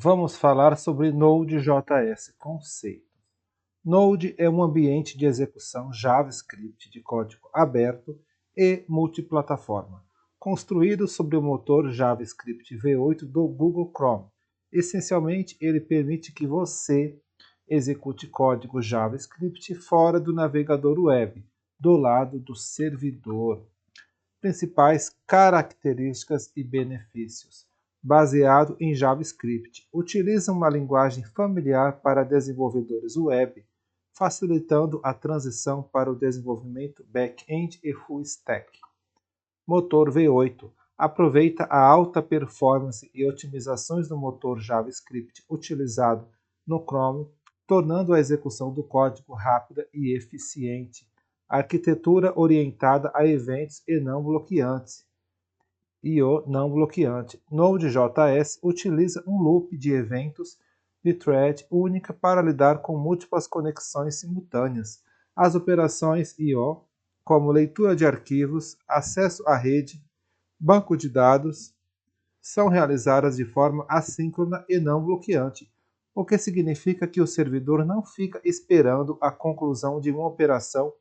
Vamos falar sobre Node.js conceito. Node é um ambiente de execução JavaScript de código aberto e multiplataforma, construído sobre o motor JavaScript V8 do Google Chrome. Essencialmente, ele permite que você execute código JavaScript fora do navegador web, do lado do servidor. Principais características e benefícios. Baseado em JavaScript, utiliza uma linguagem familiar para desenvolvedores web, facilitando a transição para o desenvolvimento back-end e full stack. Motor V8 aproveita a alta performance e otimizações do motor JavaScript utilizado no Chrome, tornando a execução do código rápida e eficiente. Arquitetura orientada a eventos e não bloqueantes. I/O não bloqueante. Node.js utiliza um loop de eventos de thread única para lidar com múltiplas conexões simultâneas. As operações I/O, como leitura de arquivos, acesso à rede, banco de dados, são realizadas de forma assíncrona e não bloqueante, o que significa que o servidor não fica esperando a conclusão de uma operação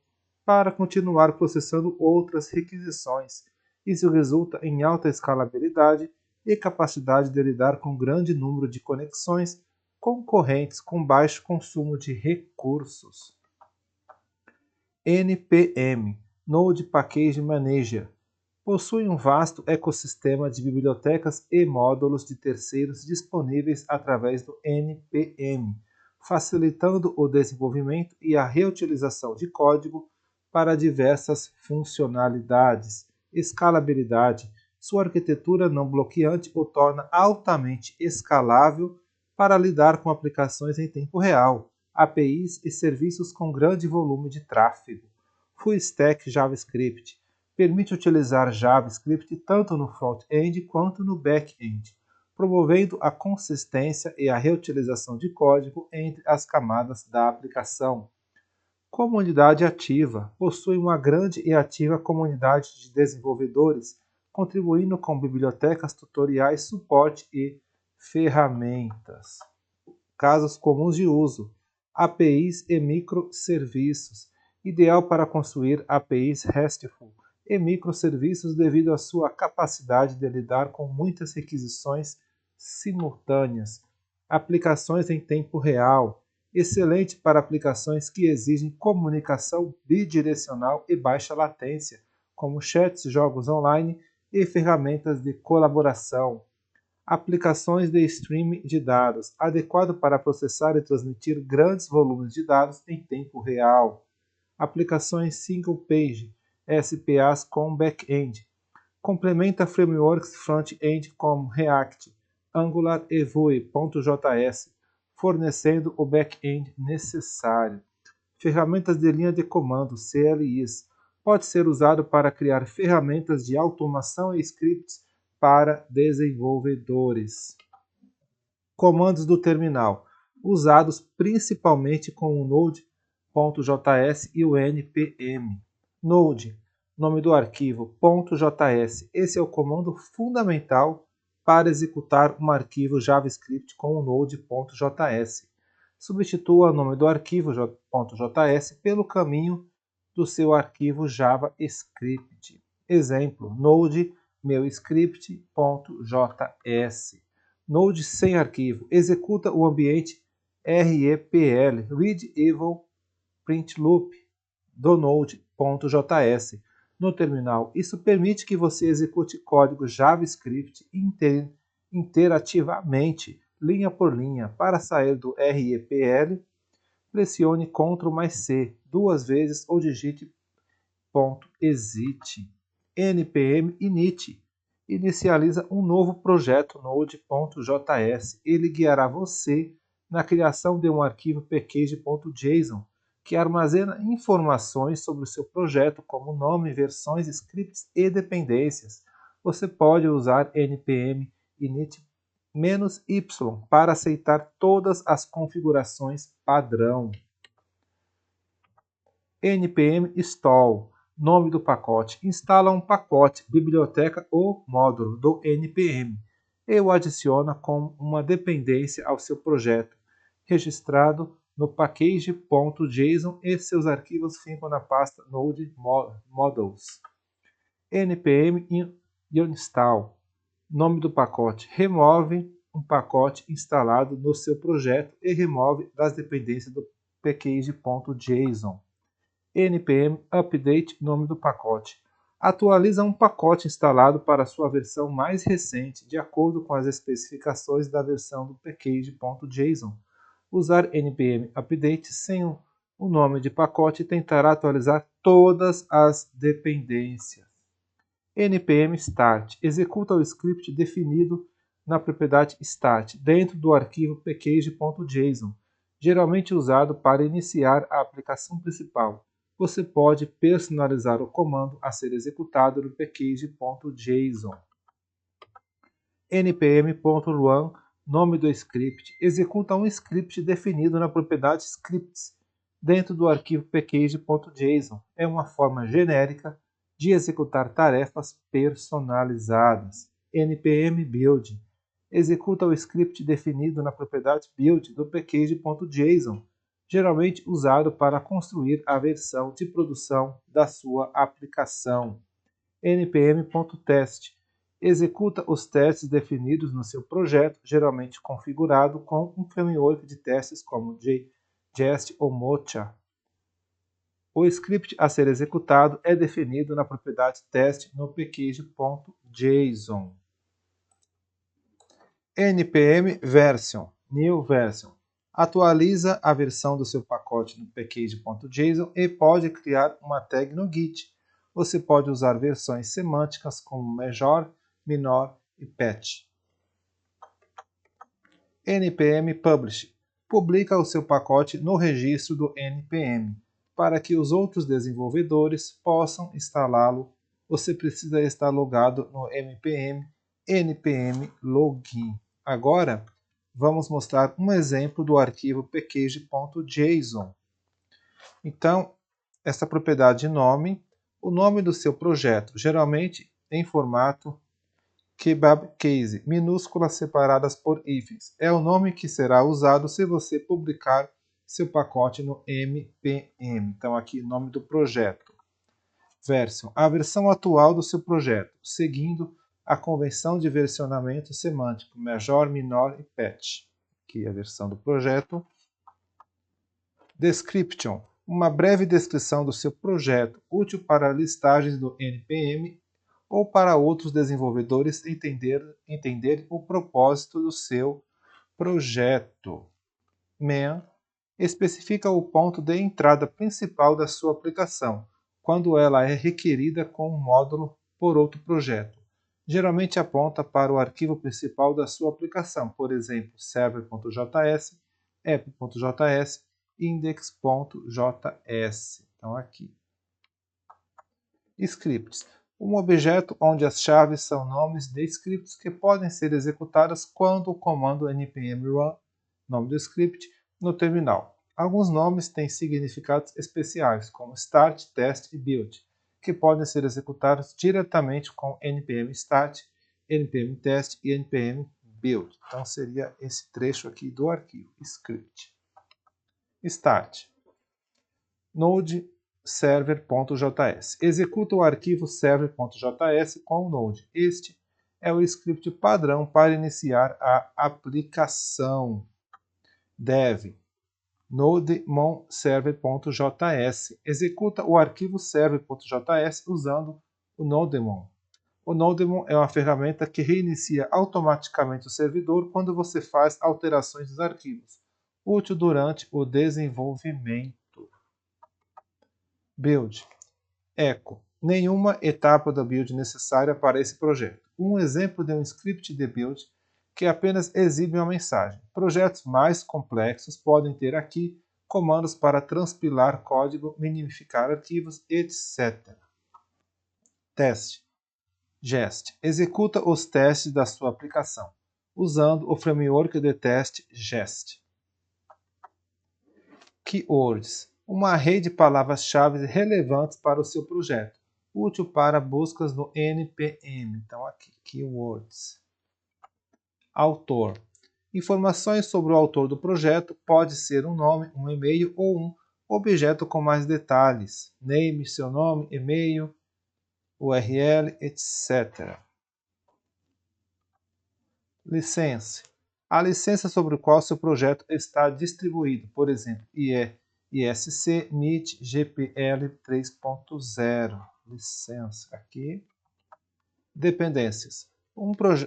para continuar processando outras requisições. Isso resulta em alta escalabilidade e capacidade de lidar com um grande número de conexões concorrentes com baixo consumo de recursos. NPM, Node Package Manager, possui um vasto ecossistema de bibliotecas e módulos de terceiros disponíveis através do NPM, facilitando o desenvolvimento e a reutilização de código para diversas funcionalidades. Escalabilidade. Sua arquitetura não bloqueante o torna altamente escalável para lidar com aplicações em tempo real, APIs e serviços com grande volume de tráfego. Full Stack JavaScript permite utilizar JavaScript tanto no front-end quanto no back-end, promovendo a consistência e a reutilização de código entre as camadas da aplicação. Comunidade ativa. Possui uma grande e ativa comunidade de desenvolvedores, contribuindo com bibliotecas, tutoriais, suporte e ferramentas. Casos comuns de uso: APIs e microserviços, ideal para construir APIs RESTful e microserviços devido à sua capacidade de lidar com muitas requisições simultâneas. Aplicações em tempo real, excelente para aplicações que exigem comunicação bidirecional e baixa latência, como chats, jogos online e ferramentas de colaboração. Aplicações de streaming de dados, adequado para processar e transmitir grandes volumes de dados em tempo real. Aplicações Single Page, SPAs com back-end. Complementa frameworks front-end como React, Angular e Vue.js, fornecendo o back-end necessário. Ferramentas de linha de comando, CLIs. Pode ser usado para criar ferramentas de automação e scripts para desenvolvedores. Comandos do terminal, usados principalmente com o Node.js e o NPM. Node, nome do arquivo, .js. Esse é o comando fundamental para executar um arquivo JavaScript com o Node.js. Substitua o nome do arquivo .js pelo caminho do seu arquivo JavaScript. Exemplo, Node meu script.js. Node sem arquivo. Executa o ambiente REPL, Read Evil Print Loop, do Node.js no terminal. Isso permite que você execute código JavaScript interativamente, linha por linha. Para sair do REPL, pressione Ctrl mais C duas vezes ou digite .exit. NPM init inicializa um novo projeto Node.js. Ele guiará você na criação de um arquivo package.json que armazena informações sobre o seu projeto, como nome, versões, scripts e dependências. Você pode usar npm init-y para aceitar todas as configurações padrão. npm install, nome do pacote. Instala um pacote, biblioteca ou módulo do npm. e o adiciona como uma dependência ao seu projeto, registrado no package.json e seus arquivos ficam na pasta Node Modules. npm install, nome do pacote, remove um pacote instalado no seu projeto e remove das dependências do package.json. npm update, nome do pacote, atualiza um pacote instalado para sua versão mais recente de acordo com as especificações da versão do package.json. Usar npm update sem o nome de pacote tentará atualizar todas as dependências. npm start executa o script definido na propriedade start dentro do arquivo package.json, geralmente usado para iniciar a aplicação principal. Você pode personalizar o comando a ser executado no package.json. npm.run, nome do script, executa um script definido na propriedade scripts dentro do arquivo package.json. É uma forma genérica de executar tarefas personalizadas. npm build executa o script definido na propriedade build do package.json, geralmente usado para construir a versão de produção da sua aplicação. npm.test executa os testes definidos no seu projeto, geralmente configurado com um framework de testes como Jest ou Mocha. O script a ser executado é definido na propriedade test no package.json. npm version, new version, atualiza a versão do seu pacote no package.json e pode criar uma tag no Git. Você pode usar versões semânticas como major, minor e patch. npm publish publica o seu pacote no registro do npm. Para que os outros desenvolvedores possam instalá-lo, você precisa estar logado no npm login. Agora, vamos mostrar um exemplo do arquivo package.json. Então, essa propriedade nome, o nome do seu projeto, geralmente em formato kebab case, minúsculas separadas por hífens. É o nome que será usado se você publicar seu pacote no npm. Então, aqui, nome do projeto. Version, a versão atual do seu projeto, seguindo a convenção de versionamento semântico, major, minor e patch. Aqui a versão do projeto. Description, uma breve descrição do seu projeto, útil para listagens do npm ou para outros desenvolvedores entender o propósito do seu projeto. Main, especifica o ponto de entrada principal da sua aplicação, quando ela é requerida com um módulo por outro projeto. Geralmente aponta para o arquivo principal da sua aplicação, por exemplo, server.js, app.js, index.js. Então, aqui. Scripts. Um objeto onde as chaves são nomes de scripts que podem ser executadas quando o comando npm run, nome do script, no terminal. Alguns nomes têm significados especiais, como start, test e build, que podem ser executados diretamente com npm start, npm test e npm build. Então seria esse trecho aqui do arquivo script. Start. Node server.js. Executa o arquivo server.js com o Node. Este é o script padrão para iniciar a aplicação. Dev. Nodemon server.js. Executa o arquivo server.js usando o Nodemon. O Nodemon é uma ferramenta que reinicia automaticamente o servidor quando você faz alterações dos arquivos, útil durante o desenvolvimento. Build. Echo. Nenhuma etapa da build necessária para esse projeto. Um exemplo de um script de build que apenas exibe uma mensagem. Projetos mais complexos podem ter aqui comandos para transpilar código, minimificar arquivos, etc. Teste. Jest. Executa os testes da sua aplicação, usando o framework de teste Jest. Keywords. Uma rede de palavras-chave relevantes para o seu projeto, útil para buscas no npm. Então, aqui, keywords. Autor. Informações sobre o autor do projeto pode ser um nome, um e-mail ou um objeto com mais detalhes. Name, seu nome, e-mail, URL, etc. Licença. A licença sobre a qual seu projeto está distribuído, por exemplo, IE, ISC, MIT, GPL 3.0. Licença aqui. Dependências.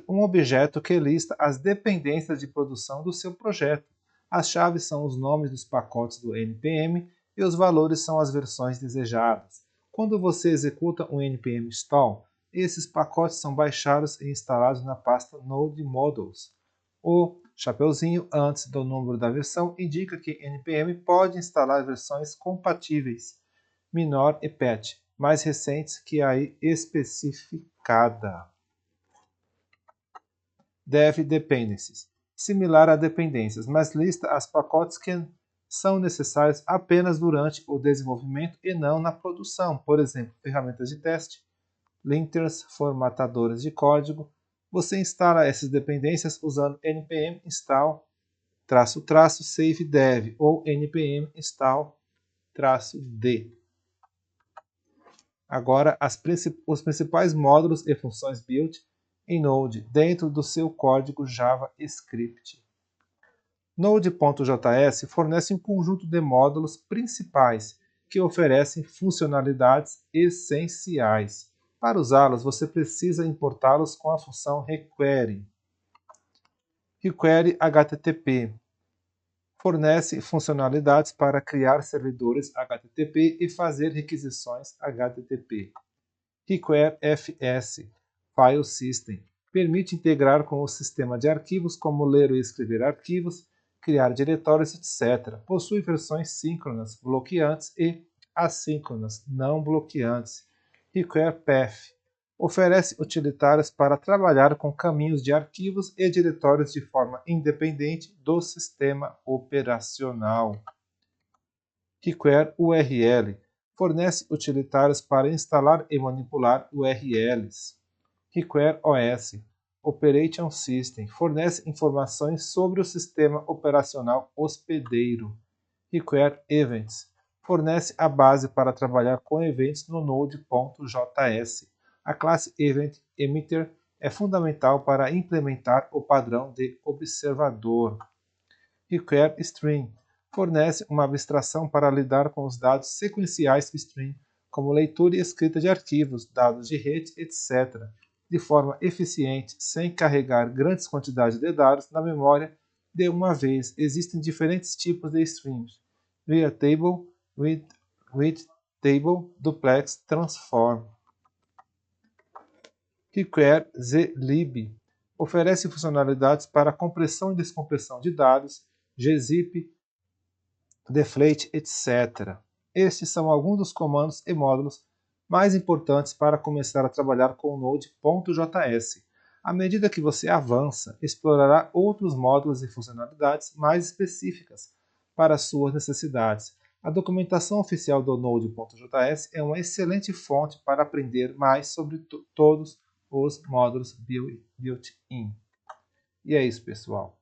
Um objeto que lista as dependências de produção do seu projeto. As chaves são os nomes dos pacotes do NPM e os valores são as versões desejadas. Quando você executa um npm install, esses pacotes são baixados e instalados na pasta Node Modules. O chapeuzinho antes do número da versão indica que npm pode instalar versões compatíveis, minor e patch, mais recentes que a especificada. Dev Dependencies. Similar a dependências, mas lista as pacotes que são necessários apenas durante o desenvolvimento e não na produção. Por exemplo, ferramentas de teste, linters, formatadores de código. Você instala essas dependências usando npm install --save dev ou npm install -d. Agora, os principais módulos e funções built em Node dentro do seu código JavaScript. Node.js fornece um conjunto de módulos principais que oferecem funcionalidades essenciais. Para usá-los, você precisa importá-los com a função require. Require HTTP fornece funcionalidades para criar servidores HTTP e fazer requisições HTTP. RequireFS File System permite integrar com o sistema de arquivos, como ler e escrever arquivos, criar diretórios, etc. Possui versões síncronas, bloqueantes e assíncronas, não bloqueantes. RequirePath oferece utilitários para trabalhar com caminhos de arquivos e diretórios de forma independente do sistema operacional. RequireURL fornece utilitários para instalar e manipular URLs. RequireOS Operation System fornece informações sobre o sistema operacional hospedeiro. RequireEvents fornece a base para trabalhar com eventos no Node.js. A classe Event Emitter é fundamental para implementar o padrão de observador. RequireString fornece uma abstração para lidar com os dados sequenciais string, como leitura e escrita de arquivos, dados de rede, etc., de forma eficiente, sem carregar grandes quantidades de dados na memória de uma vez. Existem diferentes tipos de strings: Real Table, Read Table, Duplex, Transform. RequireZlib oferece funcionalidades para compressão e descompressão de dados, gzip, deflate, etc. Estes são alguns dos comandos e módulos mais importantes para começar a trabalhar com o Node.js. À medida que você avança, explorará outros módulos e funcionalidades mais específicas para suas necessidades. A documentação oficial do Node.js é uma excelente fonte para aprender mais sobre todos os módulos built-in. E é isso, pessoal.